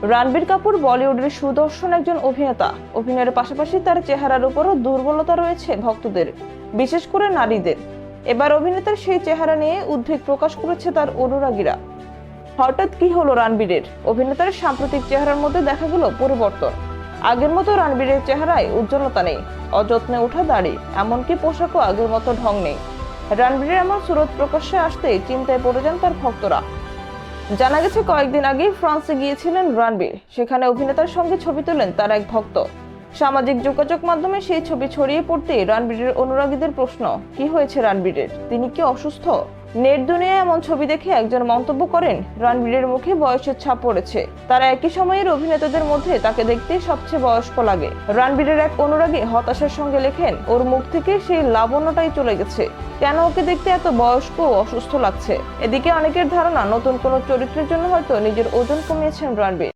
রণবীর কাপুর বলিউডের সুদর্শন একজন অভিনেতা। অভিনয়ের পাশাপাশি তার চেহারার উপরও দুর্বলতা রয়েছে ভক্তদের, বিশেষ করে নারীদের। এবার অভিনেতার সেই চেহারা নিয়ে উদ্বেগ প্রকাশ করেছে তার অনুরাগীরা। হঠাৎ কি হলো রণবীরের? অভিনেতার সাম্প্রতিক চেহারার মধ্যে দেখা গেল পরিবর্তন। আগের মতো রণবীরের চেহারায় উজ্জ্বলতা নেই, অযত্নে ওঠা দাড়ি, এমনকি পোশাকও আগের মতো ঢং নেই। রণবীরের এমন সুরত প্রকাশ্যে আসতেই চিন্তায় পড়ে যান তার ভক্তরা। জানা গেছে, কয়েকদিন আগে ফ্রান্সে গিয়েছিলেন রণবীর। সেখানে অভিনেতার সঙ্গে ছবি তোলেন তার এক ভক্ত। সামাজিক যোগাযোগ মাধ্যমে সেই ছবি ছড়িয়ে পড়তে রণবীরের অনুরাগীদের প্রশ্ন, কি হয়েছে রণবীরের? তিনি কি অসুস্থ? নেট দুনিয়ায় এমন ছবি দেখে একজন মন্তব্য করেন, রণবীরের মুখে বয়সের ছাপ পড়েছে। তারা একই সময়ের অভিনেতাদের মধ্যে তাকে দেখতে সবচেয়ে বয়স্ক লাগে। রণবীরের এক অনুরাগী হতাশার সঙ্গে লেখেন, ওর মুখ থেকে সেই লাবণ্যটাই চলে গেছে। কেন ওকে দেখতে এত বয়স্ক ও অসুস্থ লাগছে? এদিকে অনেকের ধারণা, নতুন কোনো চরিত্রের জন্য হয়তো নিজের ওজন কমিয়েছেন রণবীর।